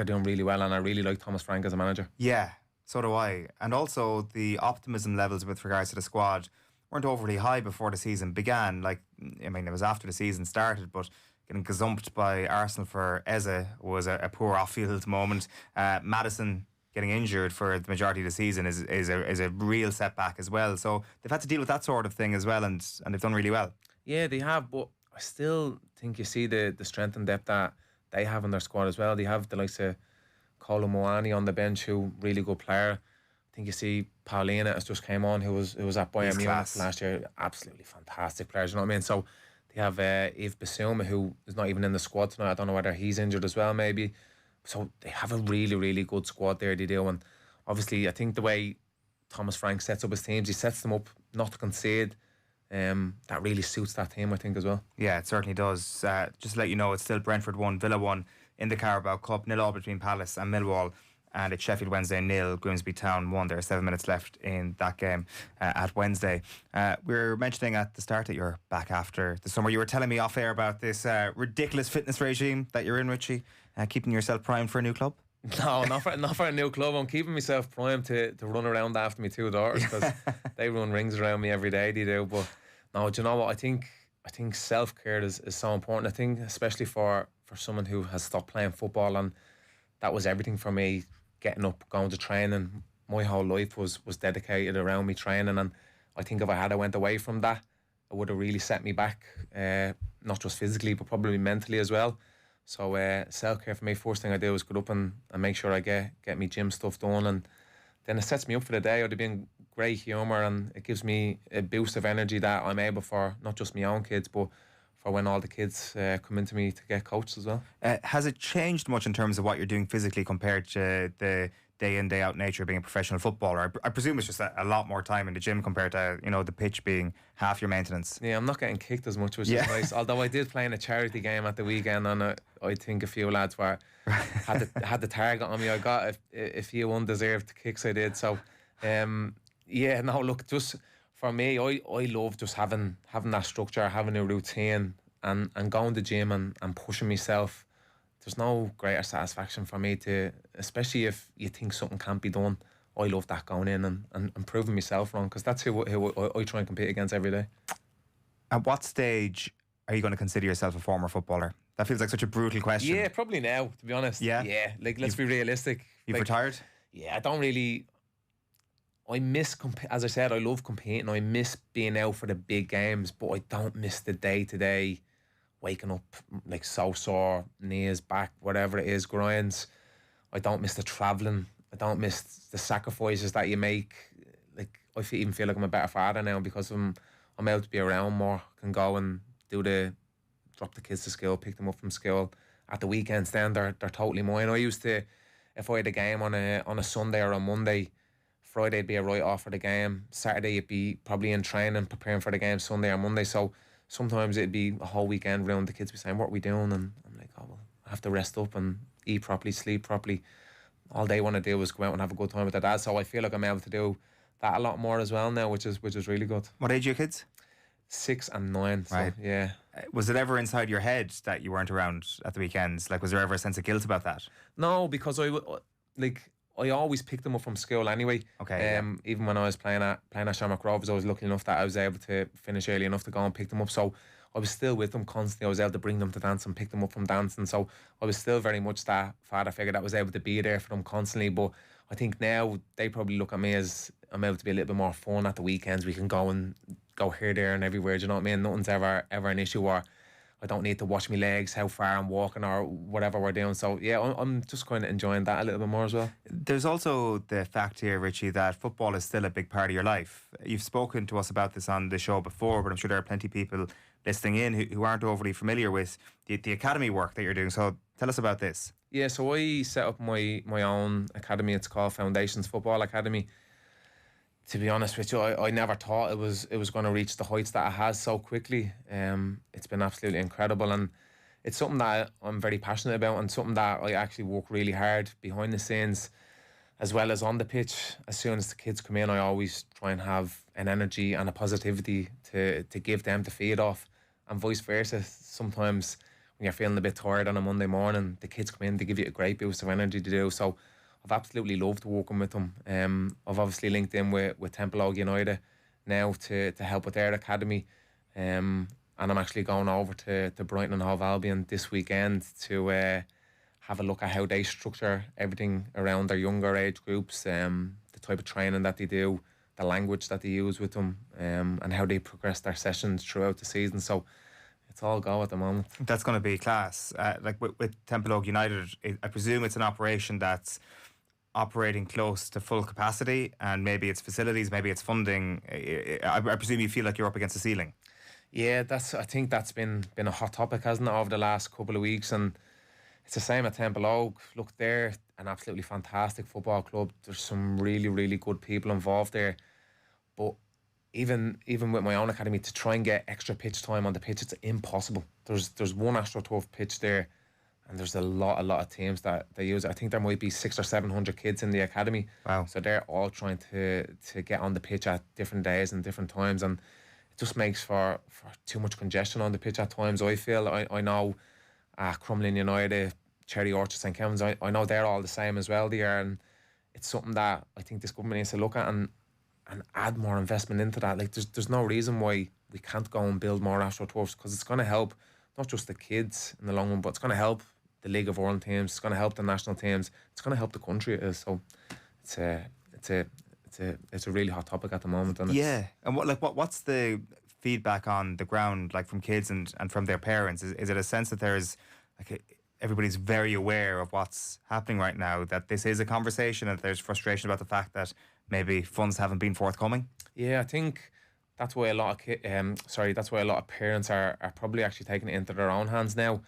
doing really well, and I really like Thomas Frank as a manager. Yeah, so do I. And also the optimism levels with regards to the squad weren't overly high before the season began. It was after the season started, but getting gazumped by Arsenal for Eze was a poor off-field moment. Maddison getting injured for the majority of the season is a real setback as well. So they've had to deal with that sort of thing as well, and they've done really well. Yeah, they have, but I still think you see the strength and depth that they have in their squad as well. They have the likes of Kolo Muani on the bench, who really good player. I think you see Paulina has just came on, who was at Bayern Munich last year. Absolutely fantastic players, you know what I mean? So they have Yves Bissouma, who is not even in the squad tonight. I don't know whether he's injured as well, maybe. So they have a really, really good squad there, they do. And obviously, I think the way Thomas Frank sets up his teams, he sets them up not to concede. That really suits that team, I think, as well. Yeah, it certainly does. Just to let you know, it's still Brentford 1, Villa 1 in the Carabao Cup. 0-0 between Palace and Millwall. And it's Sheffield Wednesday 0, Grimsby Town 1. There are 7 minutes left in that game at Wednesday. We were mentioning at the start that you're back after the summer. You were telling me off air about this ridiculous fitness regime that you're in, Richie, keeping yourself primed for a new club. No, not for a new club. I'm keeping myself primed to run around after my two daughters, because they run rings around me every day, they do. But no, do you know what? I think self-care is so important. I think especially for someone who has stopped playing football, and that was everything for me. Getting up, going to training, my whole life was dedicated around me training, and I think if I went away from that, it would have really set me back, not just physically but probably mentally as well. So self-care for me, first thing I do is get up and make sure I get my gym stuff done, and then it sets me up for the day. I'd be in great humour, and it gives me a boost of energy that I'm able for not just my own kids but for when all the kids come into me to get coached as well. Has it changed much in terms of what you're doing physically compared to the day in, day out nature of being a professional footballer? I presume it's just a lot more time in the gym compared to, the pitch being half your maintenance. Yeah, I'm not getting kicked as much, which is nice. Although I did play in a charity game at the weekend, and I think a few lads had the target on me. I got a few undeserved kicks, I did. So, look, just for me, I love just having that structure, having a routine, and going to the gym and pushing myself. There's no greater satisfaction for me especially if you think something can't be done. I love that, going in and proving myself wrong, because that's who I try and compete against every day. At what stage are you going to consider yourself a former footballer? That feels like such a brutal question. Yeah, probably now, to be honest. Yeah? Yeah, let's be realistic. You've retired? Yeah, I don't really... I miss, as I said, I love competing. I miss being out for the big games, but I don't miss the day-to-day waking up like so sore, knees, back, whatever it is, grinds. I don't miss the travelling. I don't miss the sacrifices that you make. Like, I even feel like I'm a better father now because I'm able to be around more. I can go and drop the kids to school, pick them up from school. At the weekends then, they're totally mine. I used to, if I had a game on a Sunday or a Monday, Friday would be a write-off for the game. Saturday you'd be probably in training, preparing for the game Sunday or Monday. So sometimes it'd be a whole weekend round. The kids would be saying, what are we doing? And I'm like, oh, well, I have to rest up and eat properly, sleep properly. All they want to do is go out and have a good time with their dad. So I feel like I'm able to do that a lot more as well now, which is really good. What age are your kids? 6 and 9. So, right. Yeah. Was it ever inside your head that you weren't around at the weekends? Like, was there ever a sense of guilt about that? No, because I always picked them up from school anyway. Okay. Even when I was playing at Shamrock Rovers, I was lucky enough that I was able to finish early enough to go and pick them up. So I was still with them constantly. I was able to bring them to dance and pick them up from dancing. So I was still very much that father figure that was able to be there for them constantly. But I think now they probably look at me as I'm able to be a little bit more fun at the weekends. We can go here, there, and everywhere. Do you know what I mean? Nothing's ever an issue, or I don't need to watch my legs, how far I'm walking, or whatever we're doing. So yeah, I'm just kind of enjoying that a little bit more as well. There's also the fact here, Richie, that football is still a big part of your life. You've spoken to us about this on the show before, but I'm sure there are plenty of people listening in who aren't overly familiar with the academy work that you're doing. So tell us about this. Yeah, so I set up my own academy. It's called Foundations Football Academy. To be honest with you, I never thought it was going to reach the heights that it has so quickly. It's been absolutely incredible, and it's something that I'm very passionate about, and something that I actually work really hard behind the scenes as well as on the pitch. As soon as the kids come in, I always try and have an energy and a positivity to give them to feed off, and vice versa. Sometimes when you're feeling a bit tired on a Monday morning, the kids come in to give you a great boost of energy to do. So I've absolutely loved working with them. I've obviously linked in with Temple Oak United now to help with their academy. And I'm actually going over to Brighton and Hove Albion this weekend to have a look at how they structure everything around their younger age groups, the type of training that they do, the language that they use with them, and how they progress their sessions throughout the season. So it's all go at the moment. That's going to be class. Like with Temple Oak United, I presume it's an operation that's operating close to full capacity, and maybe it's facilities, maybe it's funding. I presume you feel like you're up against the ceiling. Yeah, I think that's been a hot topic, hasn't it, over the last couple of weeks, and it's the same at Temple Oak. Look, they're an absolutely fantastic football club. There's some really, really good people involved there, but even with my own academy, to try and get extra pitch time on the pitch, it's impossible. There's one AstroTurf pitch there, and there's a lot of teams that they use it. I think there might be 600 or 700 kids in the academy. Wow. So they're all trying to get on the pitch at different days and different times, and it just makes for too much congestion on the pitch at times. I feel I know Crumlin United, Cherry Orchard, St Kevin's, I know they're all the same as well there, and it's something that I think this government needs to look at and add more investment into that. Like there's no reason why we can't go and build more AstroTurfs, because it's going to help not just the kids in the long run, but it's going to help the League of Ireland teams, it's going to help the national teams, it's going to help the country. It is. So it's a really hot topic at the moment. And yeah, and what's the feedback on the ground, like from kids and from their parents? Is it a sense that there's everybody's very aware of what's happening right now, that this is a conversation, and there's frustration about the fact that maybe funds haven't been forthcoming? Yeah, I think that's why a lot of parents are probably actually taking it into their own hands now.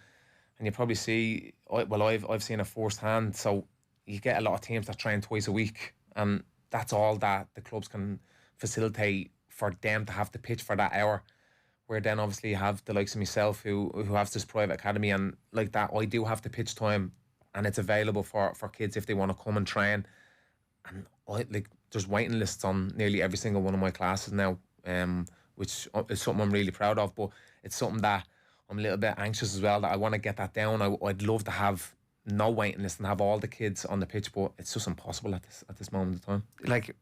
And you probably see, I've seen it firsthand. So you get a lot of teams that train twice a week, and that's all that the clubs can facilitate for them to have the pitch for that hour. Where then obviously you have the likes of myself who have this private academy, and like that I do have the pitch time, and it's available for kids if they want to come and train. And there's waiting lists on nearly every single one of my classes now, which is something I'm really proud of. But it's something that I'm a little bit anxious as well, that I want to get that down. I'd love to have no waiting list and have all the kids on the pitch, but it's just impossible at this moment in time. Like,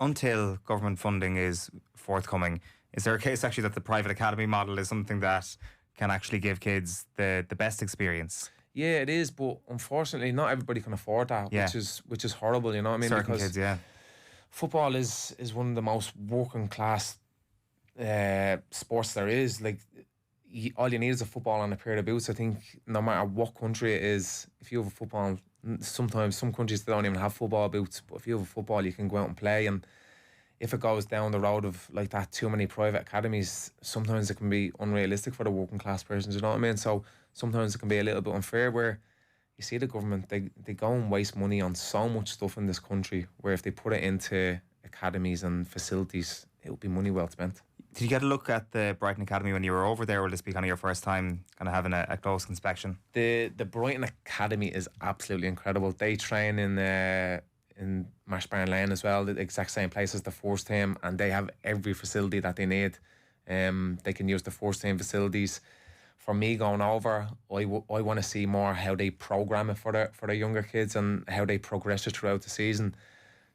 until government funding is forthcoming, is there a case actually that the private academy model is something that can actually give kids the best experience? Yeah, it is, but unfortunately not everybody can afford that, yeah. which is horrible, you know what I mean? Certain because kids, yeah. Football is one of the most working class sports there is. Like, all you need is a football and a pair of boots. I think no matter what country it is, if you have a football, sometimes some countries they don't even have football boots, but if you have a football you can go out and play. And if it goes down the road of like that, too many private academies, sometimes it can be unrealistic for the working class persons, you know what I mean? So sometimes it can be a little bit unfair, where you see the government, they go and waste money on so much stuff in this country, where if they put it into academies and facilities, it would be money well spent. Did you get a look at the Brighton Academy when you were over there, or will this be kind of your first time kind of having a close inspection? The Brighton Academy is absolutely incredible. They train in Marshbarn Lane as well, the exact same place as the first team, and they have every facility that they need. They can use the first team facilities. For me going over, I want to see more how they program it for the younger kids and how they progress it throughout the season,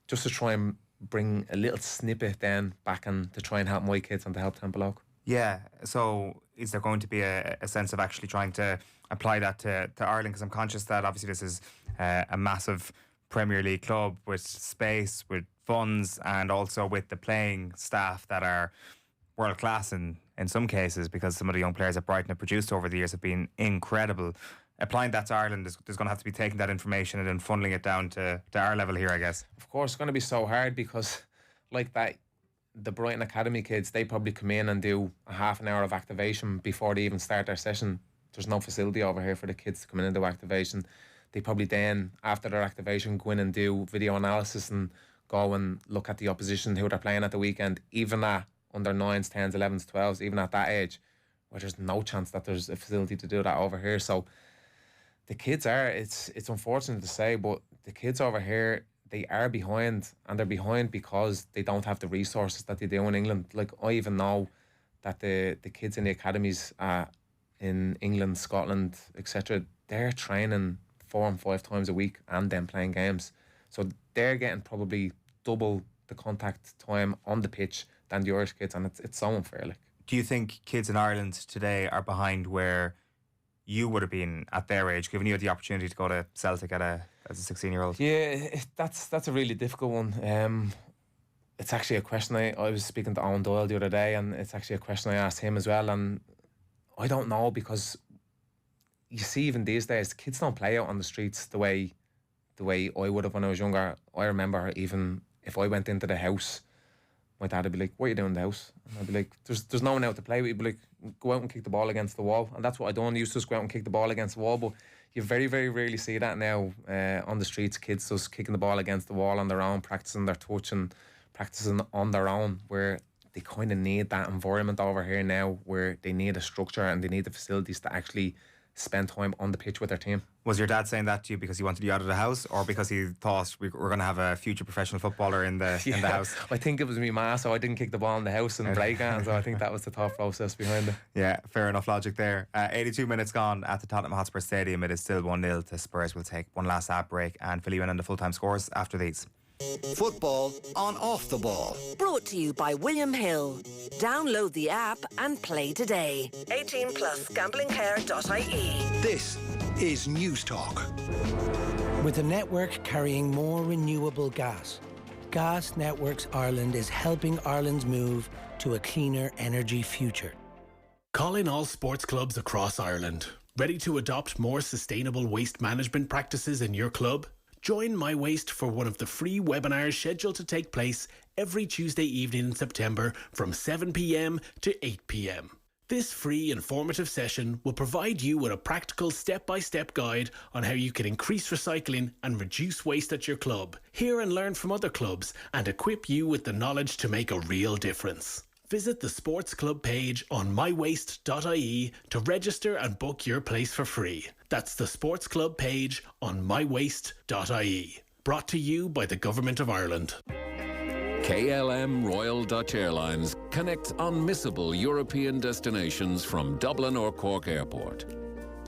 just to try and bring a little snippet then back and to try and help my kids and to help Temple Oak. Yeah, so is there going to be a sense of actually trying to apply that to Ireland? Because I'm conscious that obviously this is a massive Premier League club with space, with funds, and also with the playing staff that are world class in some cases, because some of the young players that Brighton have produced over the years have been incredible. Applying that to Ireland, there's going to have to be taking that information and then funneling it down to our level here, I guess. Of course, it's going to be so hard because, like that, the Brighton Academy kids, they probably come in and do a half an hour of activation before they even start their session. There's no facility over here for the kids to come in and do activation. They probably then, after their activation, go in and do video analysis and go and look at the opposition, who they're playing at the weekend, even at under 9s, 10s, 11s, 12s, even at that age, where there's no chance that there's a facility to do that over here. So the kids are, it's unfortunate to say, but the kids over here, they are behind, and they're behind because they don't have the resources that they do in England. Like, I even know that the kids in the academies in England, Scotland, etc., they're training 4 and 5 times a week and then playing games. So they're getting probably double the contact time on the pitch than the Irish kids, and it's so unfair. Like, do you think kids in Ireland today are behind where you would have been at their age, given you had the opportunity to go to Celtic as a 16-year-old? Yeah, that's a really difficult one. It's actually a question I was speaking to Owen Doyle the other day, and it's actually a question I asked him as well, and I don't know, because you see even these days kids don't play out on the streets the way I would have when I was younger. I remember even if I went into the house, my dad would be like, "What are you doing in the house?" And I'd be like, "There's no one out to play with." He'd be like, "Go out and kick the ball against the wall." And that's what I done. I used to just go out and kick the ball against the wall, but you very, very rarely see that now on the streets. Kids just kicking the ball against the wall on their own, practicing their touch and practicing on their own, where they kind of need that environment over here now, where they need a structure and they need the facilities to actually spend time on the pitch with their team. Was your dad saying that to you because he wanted you out of the house, or because he thought we're going to have a future professional footballer in the house? I think it was me ma, so I didn't kick the ball in the house and break it, so I think that was the thought process behind it. Yeah, fair enough logic there. 82 minutes gone at the Tottenham Hotspur Stadium. It is still 1-0 to Spurs. We'll take one last ad break and fill you in on the full-time scores after these. Football on Off the Ball. Brought to you by William Hill. Download the app and play today. 18 plus gamblingcare.ie. This is News Talk. With a network carrying more renewable gas, Gas Networks Ireland is helping Ireland's move to a cleaner energy future. Call in all sports clubs across Ireland. Ready to adopt more sustainable waste management practices in your club? Join My Waste for one of the free webinars scheduled to take place every Tuesday evening in September from 7 p.m. to 8 p.m. This free informative session will provide you with a practical step-by-step guide on how you can increase recycling and reduce waste at your club, hear and learn from other clubs, and equip you with the knowledge to make a real difference. Visit the Sports Club page on mywaste.ie to register and book your place for free. That's the Sports Club page on mywaste.ie. Brought to you by the Government of Ireland. KLM Royal Dutch Airlines connects unmissable European destinations from Dublin or Cork Airport.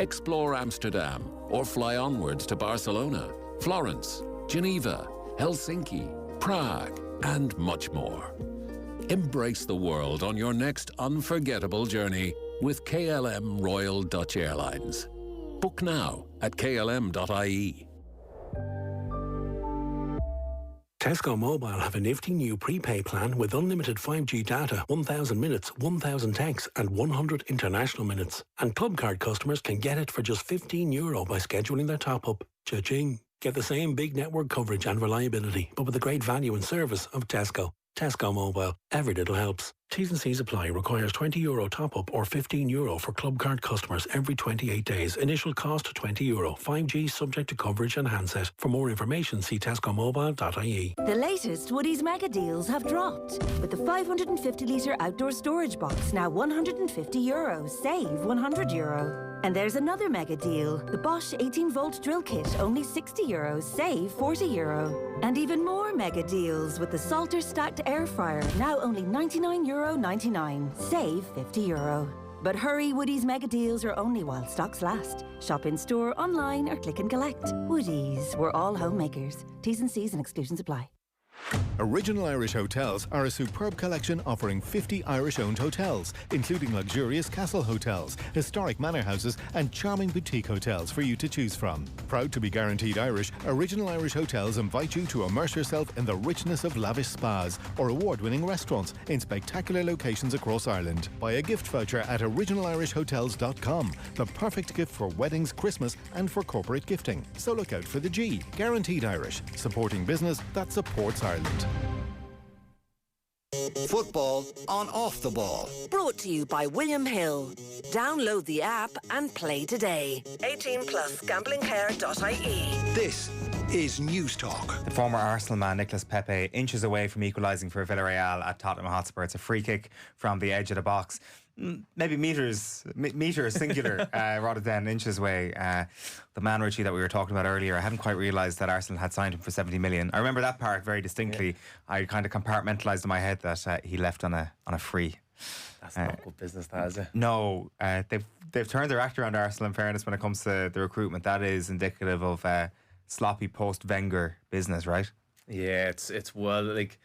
Explore Amsterdam or fly onwards to Barcelona, Florence, Geneva, Helsinki, Prague, and much more. Embrace the world on your next unforgettable journey with KLM Royal Dutch Airlines. Book now at klm.ie. Tesco Mobile have a nifty new prepay plan with unlimited 5G data, 1,000 minutes, 1,000 texts and 100 international minutes. And Club Card customers can get it for just €15 by scheduling their top-up. Cha-ching! Get the same big network coverage and reliability, but with the great value and service of Tesco. Tesco Mobile. Every little helps. T's and C's apply. Requires €20 top-up or €15 for Club Card customers every 28 days. Initial cost €20. 5G subject to coverage and handset. For more information, see tescomobile.ie. The latest Woodies mega deals have dropped. With the 550-litre outdoor storage box now €150, save €100. And there's another mega deal. The Bosch 18-volt drill kit, only €60, save €40. And even more mega deals with the Salter stacked air fryer, now only €99 €9.99. Save €50. But hurry, Woody's mega deals are only while stocks last. Shop in store, online or click and collect. Woody's, we're all homemakers. T's and C's and exclusions apply. Original Irish Hotels are a superb collection offering 50 Irish-owned hotels, including luxurious castle hotels, historic manor houses and charming boutique hotels for you to choose from. Proud to be guaranteed Irish, Original Irish Hotels invite you to immerse yourself in the richness of lavish spas or award-winning restaurants in spectacular locations across Ireland. Buy a gift voucher at originalarishhotels.com, the perfect gift for weddings, Christmas and for corporate gifting. So look out for the G. Guaranteed Irish, supporting business that supports Ireland. Football on Off the Ball. Brought to you by William Hill. Download the app and play today. 18 plus gamblingcare.ie. This is News Talk. The former Arsenal man Nicolas Pepe inches away from equalising for Villarreal at Tottenham Hotspur. It's a free kick from the edge of the box. Maybe metres singular rather than inches away. The man Richie that we were talking about earlier, I hadn't quite realised that Arsenal had signed him for 70 million. I remember that part very distinctly. Yeah. I kind of compartmentalised in my head that he left on a free. That's not good business, that is it? No, they've turned their act around, Arsenal, in fairness, when it comes to the recruitment. That is indicative of sloppy post-Wenger business, right? Yeah, it's well, like,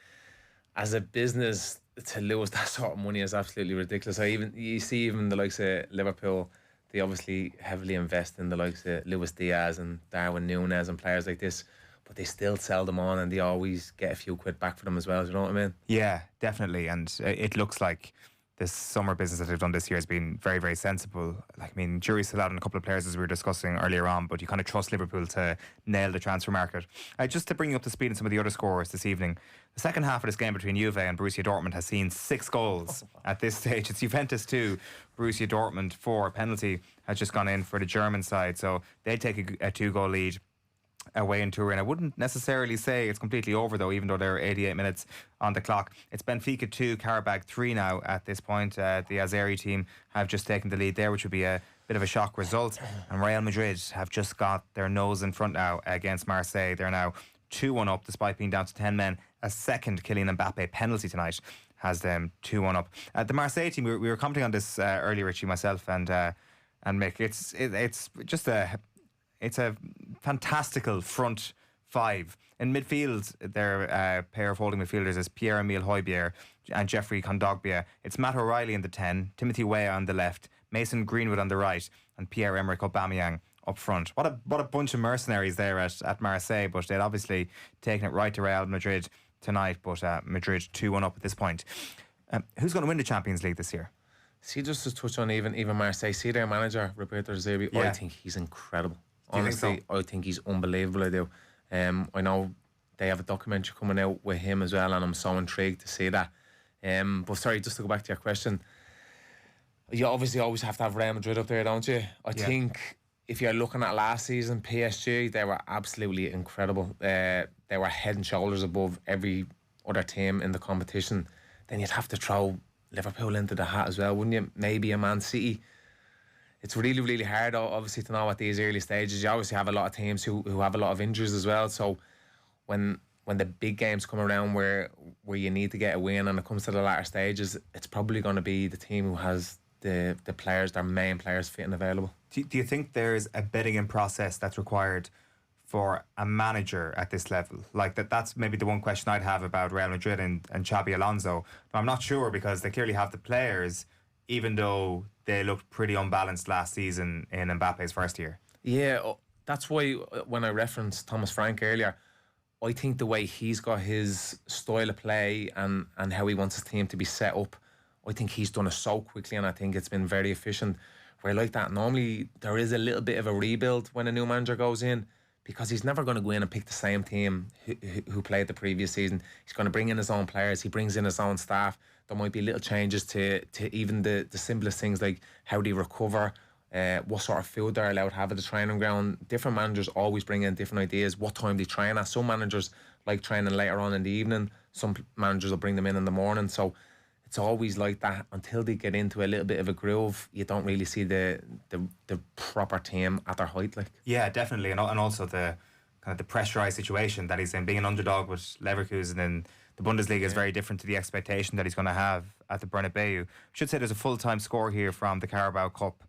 as a business, to lose that sort of money is absolutely ridiculous. You see even the likes of Liverpool, they obviously heavily invest in the likes of Luis Diaz and Darwin Núñez and players like this, but they still sell them on and they always get a few quid back for them as well. Do you know what I mean? Yeah, definitely. And it looks like this summer business that they've done this year has been very, very sensible. Like, I mean, jury's still out on a couple of players as we were discussing earlier on, but you kind of trust Liverpool to nail the transfer market. Just to bring you up to speed on some of the other scores this evening, the second half of this game between Juve and Borussia Dortmund has seen 6 goals at this stage. It's Juventus 2, Borussia Dortmund 4. Penalty has just gone in for the German side, so they take a 2-goal lead away in Turin. I wouldn't necessarily say it's completely over though, even though there are 88 minutes on the clock. It's Benfica 2, Karabakh 3 now at this point. The Azeri team have just taken the lead there, which would be a bit of a shock result. And Real Madrid have just got their nose in front now against Marseille. They're now 2-1 up despite being down to 10 men. A second Kylian Mbappe penalty tonight has them 2-1 up. The Marseille team, we were commenting on this earlier, Richie, myself and Mick. It's just it's a fantastical front five. In midfield, their pair of holding midfielders is Pierre-Emile Højbjerg and Jeffrey Kondogbia. It's Matt O'Reilly on the 10, Timothy Weah on the left, Mason Greenwood on the right, and Pierre-Emerick Aubameyang up front. What a bunch of mercenaries there at Marseille, but they'd obviously taken it right to Real Madrid tonight, but Madrid 2-1 up at this point. Who's going to win the Champions League this year? See, just to touch on even Marseille, see their manager, Roberto De Zerbi, yeah. I think he's incredible. Honestly, think so? I think he's unbelievable, I do. I know they have a documentary coming out with him as well, and I'm so intrigued to see that. But sorry, just to go back to your question, you obviously always have to have Real Madrid up there, don't you? I think if you're looking at last season, PSG, they were absolutely incredible. They were head and shoulders above every other team in the competition. Then you'd have to throw Liverpool into the hat as well, wouldn't you? Maybe a Man City. It's really, really hard, obviously, to know at these early stages. You obviously have a lot of teams who have a lot of injuries as well. So when the big games come around where you need to get a win and it comes to the latter stages, it's probably going to be the team who has the players, their main players, fit and available. Do you think there's a betting process that's required for a manager at this level? Like that's maybe the one question I'd have about Real Madrid and Xabi Alonso. I'm not sure, because they clearly have the players, even though they looked pretty unbalanced last season in Mbappe's first year. Yeah, that's why when I referenced Thomas Frank earlier, I think the way he's got his style of play and how he wants his team to be set up, I think he's done it so quickly, and I think it's been very efficient. Where like that, normally there is a little bit of a rebuild when a new manager goes in, because he's never going to go in and pick the same team who played the previous season. He's going to bring in his own players. He brings in his own staff. There might be little changes to even the simplest things, like how they recover, what sort of food they're allowed to have at the training ground. Different managers always bring in different ideas, what time they train at. Some managers like training later on in the evening. Some managers will bring them in the morning. So it's always like that until they get into a little bit of a groove. You don't really see the proper team at their height. Like, yeah, definitely, and also the kind of the pressurised situation that he's in, being an underdog with Leverkusen in the Bundesliga is very different to the expectation that he's going to have at the Bernabeu. Should say there's a full-time score here from the Carabao Cup.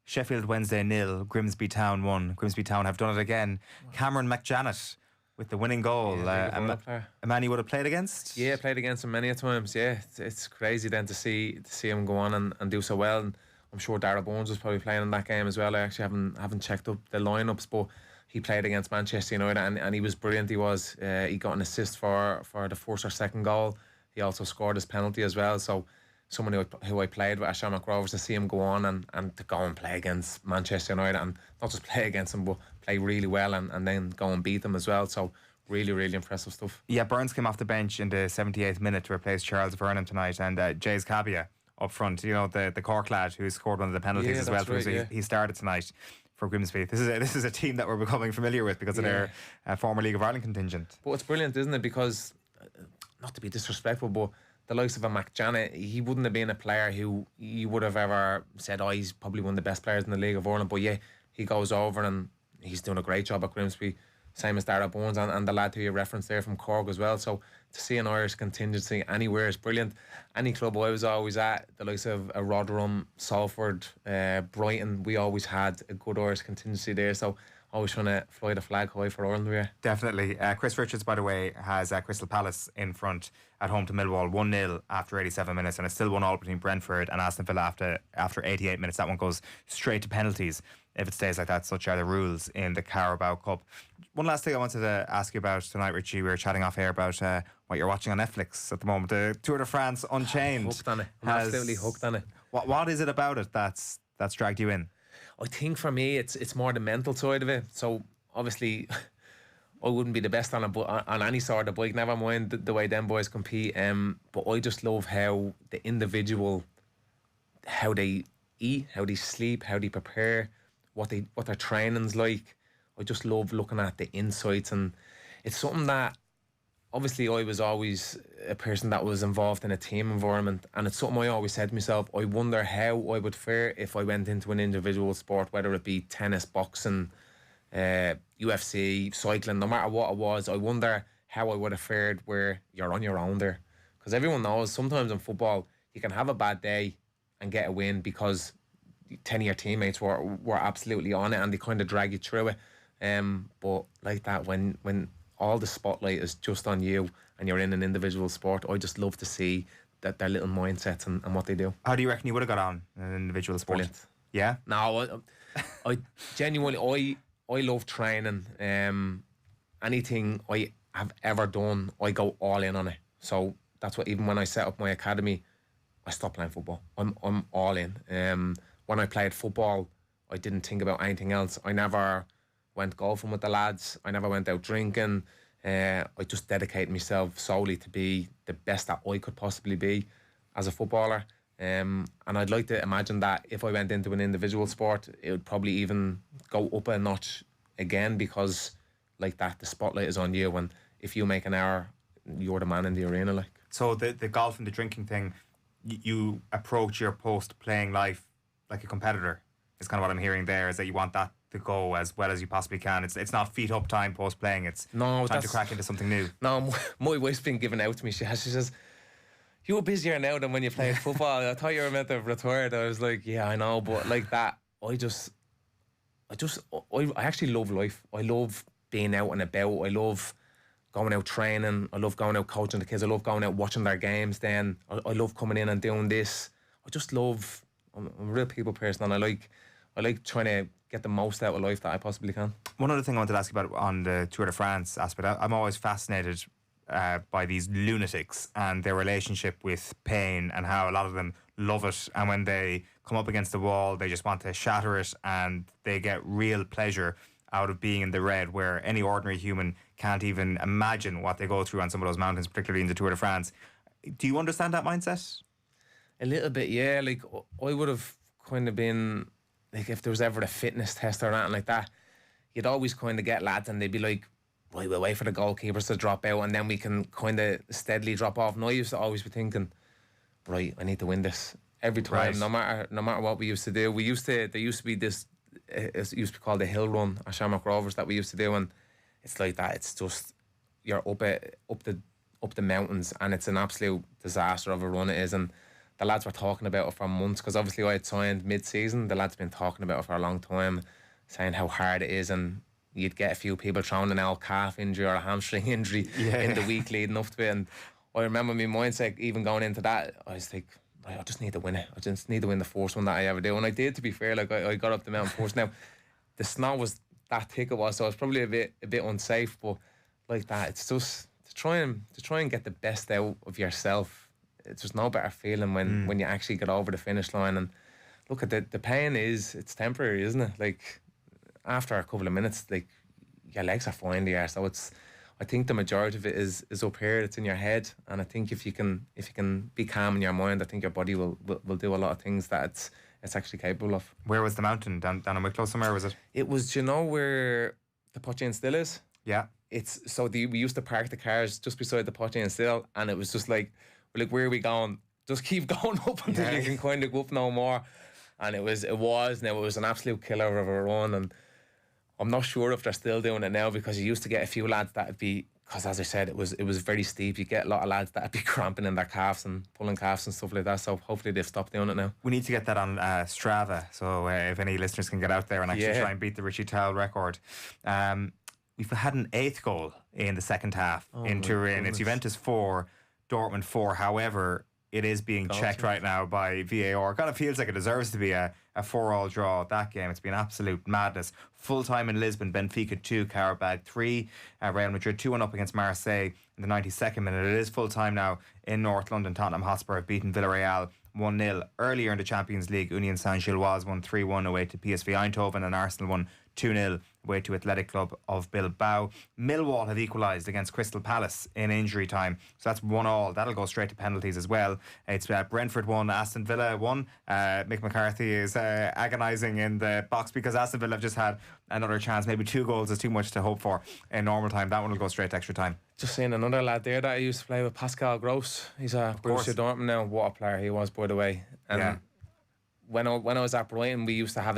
Sheffield Wednesday 0, Grimsby Town 1. Grimsby Town have done it again. Cameron McJanet with the winning goal. A man you would have played against? Yeah, played against him many a times. Yeah, it's crazy then to see him go on and do so well. And I'm sure Darragh Bones was probably playing in that game as well. I actually haven't checked up the lineups, but he played against Manchester United and he was brilliant. He was. He got an assist for the first or second goal. He also scored his penalty as well. So someone who I played with at Shamrock Rovers, to see him go on and to go and play against Manchester United, and not just play against them but play really well and then go and beat them as well. So really, really impressive stuff. Yeah, Burns came off the bench in the 78th minute to replace Charles Vernon tonight, and Jays Cabia up front, the Cork lad who scored one of the penalties as well. Right, he started tonight for Grimsby. This is a team that we're becoming familiar with because of their former League of Ireland contingent. But it's brilliant, isn't it? Because, not to be disrespectful, but the likes of a McJanet, he wouldn't have been a player who you would have ever said, he's probably one of the best players in the League of Ireland. But yeah, he goes over and he's doing a great job at Grimsby. Same as Darragh Bones and the lad who you referenced there from Cork as well. So to see an Irish contingency anywhere is brilliant. Any club I was always at, the likes of Rotherham, Salford, Brighton, we always had a good Irish contingency there. So always trying to fly the flag high for Ireland. Yeah. Definitely. Chris Richards, by the way, has Crystal Palace in front at home to Millwall 1-0 after 87 minutes, and it's still 1-1 between Brentford and Aston Villa after 88 minutes. That one goes straight to penalties if it stays like that. Such are the rules in the Carabao Cup. One last thing I wanted to ask you about tonight, Richie. We were chatting off air about what you're watching on Netflix at the moment. The Tour de France Unchained. Hooked on it. I'm absolutely hooked on it. What is it about it that's dragged you in? I think for me it's more the mental side of it. So obviously I wouldn't be the best on any sort of bike, never mind the way them boys compete. But I just love how the individual, how they eat, how they sleep, how they prepare, what their training's like. I just love looking at the insights, and it's something that obviously I was always a person that was involved in a team environment, and it's something I always said to myself, I wonder how I would fare if I went into an individual sport, whether it be tennis, boxing, UFC, cycling, no matter what it was. I wonder how I would have fared where you're on your own there, because everyone knows sometimes in football you can have a bad day and get a win because 10 of your teammates were absolutely on it and they kind of drag you through it. But like that, when all the spotlight is just on you and you're in an individual sport, I just love to see that their little mindsets and what they do. How do you reckon you would have got on in an individual sport? Brilliant. Yeah? No, I genuinely, I love training. Anything I have ever done, I go all in on it. So that's what, even when I set up my academy, I stopped playing football. I'm all in. When I played football, I didn't think about anything else. I never went golfing with the lads. I never went out drinking. I just dedicated myself solely to be the best that I could possibly be as a footballer. And I'd like to imagine that if I went into an individual sport, it would probably even go up a notch again, because like that, the spotlight is on you, and if you make an error, you're the man in the arena. Like, so the golf and the drinking thing, you approach your post-playing life like a competitor, is kind of what I'm hearing there, is that you want that to go as well as you possibly can. It's not feet up time post-playing, it's time to crack into something new. No, my wife's been giving out to me. She says, you're busier now than when you played football. I thought you were meant to have retired. I was like, yeah, I know, but like that, I actually love life. I love being out and about. I love going out training. I love going out coaching the kids. I love going out watching their games. Then I love coming in and doing this. I just love. I'm a real people person, and I like trying to get the most out of life that I possibly can. One other thing I wanted to ask you about on the Tour de France aspect, I'm always fascinated by these lunatics and their relationship with pain, and how a lot of them love it, and when they come up against the wall they just want to shatter it, and they get real pleasure out of being in the red, where any ordinary human can't even imagine what they go through on some of those mountains, particularly in the Tour de France. Do you understand that mindset? A little bit, yeah. Like, I would have kind of been, like, if there was ever a fitness test or anything like that, you'd always kind of get lads and they'd be like, right, we'll wait for the goalkeepers to drop out and then we can kind of steadily drop off. And I used to always be thinking, right, I need to win this every time, right. no matter what we used to do. There used to be this, it used to be called the hill run at Shamrock Rovers that we used to do, and it's like that. It's just, you're up up the mountains, and it's an absolute disaster of a run it is. And the lads were talking about it for months, because obviously I had signed mid-season. The lads been talking about it for a long time, saying how hard it is, and you'd get a few people throwing an old calf injury or a hamstring injury in the week leading up to it. And I remember my mindset even going into that, I was like, I just need to win it. I just need to win the first one that I ever do. And I did, to be fair. Like, I got up the mountain first. Now, the snow was that thick it was, so it was probably a bit unsafe, but like that, it's just to try and get the best out of yourself. It's just no better feeling when you actually get over the finish line. And look, at the pain it's temporary, isn't it? Like, after a couple of minutes, like, your legs are fine there. So I think the majority of it is up here. It's in your head, and I think if you can be calm in your mind, I think your body will do a lot of things that it's actually capable of. Where was the mountain? Down in Wicklow somewhere, was it? It was, do you know where the Potty and Still is? Yeah. It's so we used to park the cars just beside the Potty and Still, and it was just like, we're like, where are we going? Just keep going up until you can kind of go up no more. And it was an absolute killer of a run, and I'm not sure if they're still doing it now, because you used to get a few lads that'd be, because as I said, it was very steep. You get a lot of lads that'd be cramping in their calves and pulling calves and stuff like that. So hopefully they've stopped doing it now. We need to get that on Strava. So if any listeners can get out there and actually try and beat the Richie Towell record. We've had an 8th goal in the second half in Turin. It's Juventus 4, Dortmund 4. However, it is being checked right now by VAR. It kind of feels like it deserves to be a 4-all draw at that game. It's been absolute madness. Full time in Lisbon, Benfica 2, Qarabag 3, Real Madrid 2-1 up against Marseille in the 92nd minute. It is full time now in North London. Tottenham Hotspur have beaten Villarreal 1-0. Earlier in the Champions League, Union Saint-Gilloise won 3-1 away to PSV Eindhoven, and Arsenal won 2-0 away to Athletic Club of Bilbao. Millwall have equalised against Crystal Palace in injury time, so that's 1-1. That'll go straight to penalties as well. It's Brentford 1, Aston Villa 1. Mick McCarthy is agonising in the box because Aston Villa have just had another chance. Maybe 2 goals is too much to hope for in normal time. That one will go straight to extra time. Just seeing another lad there that I used to play with, Pascal Gross. He's a Borussia Dortmund now. What a player he was, by the way. And when I was at Brighton, we used to have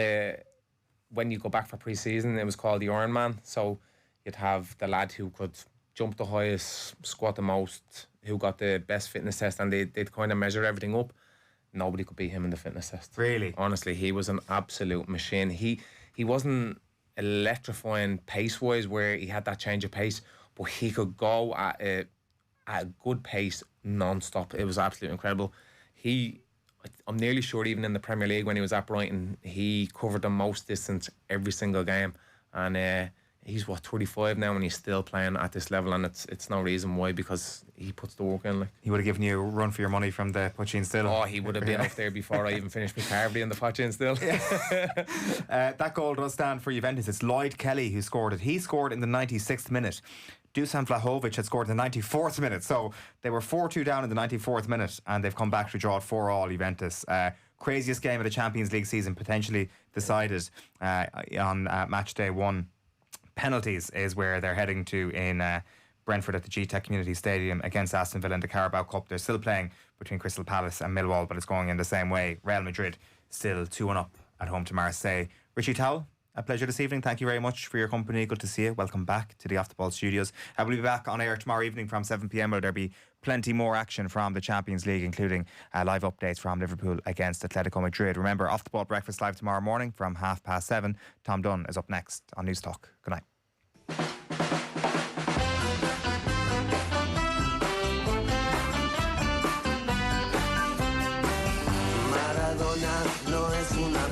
when you go back for pre-season, it was called the Iron Man. So you'd have the lad who could jump the highest, squat the most, who got the best fitness test, and they'd kind of measure everything up. Nobody could beat him in the fitness test. Really? Honestly, he was an absolute machine. He wasn't electrifying pace-wise where he had that change of pace, but he could go at a good pace non-stop. It was absolutely incredible. I'm nearly sure even in the Premier League when he was at Brighton, he covered the most distance every single game. And he's 35 now, and he's still playing at this level, and it's no reason why, because he puts the work in. Like, he would have given you a run for your money from the Potty and Still. Oh, he would have been up there before I even finished my carvery in the Potty and Still. That goal does stand for Juventus. It's Lloyd Kelly who scored it. He scored in the 96th minute. Dusan Vlahovic had scored in the 94th minute. So they were 4-2 down in the 94th minute, and they've come back to draw it 4-4 Juventus. Craziest game of the Champions League season, potentially decided on match day 1. Penalties is where they're heading to in Brentford at the GTEC Community Stadium against Aston Villa in the Carabao Cup. They're still playing between Crystal Palace and Millwall, but it's going in the same way. Real Madrid still 2-1 up at home to Marseille. Richie Towell, a pleasure this evening. Thank you very much for your company. Good to see you. Welcome back to the Off the Ball studios. We'll be back on air tomorrow evening from 7 p.m, where there'll be plenty more action from the Champions League, including live updates from Liverpool against Atletico Madrid. Remember, Off the Ball breakfast live tomorrow morning from 7:30. Tom Dunn is up next on News Talk. Good night.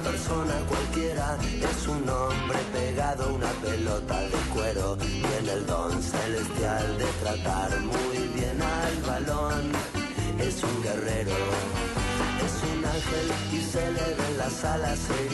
Persona cualquiera, es un hombre pegado a una pelota de cuero, tiene el don celestial de tratar muy bien al balón, es un guerrero, es un ángel y se le ven las alas heridas.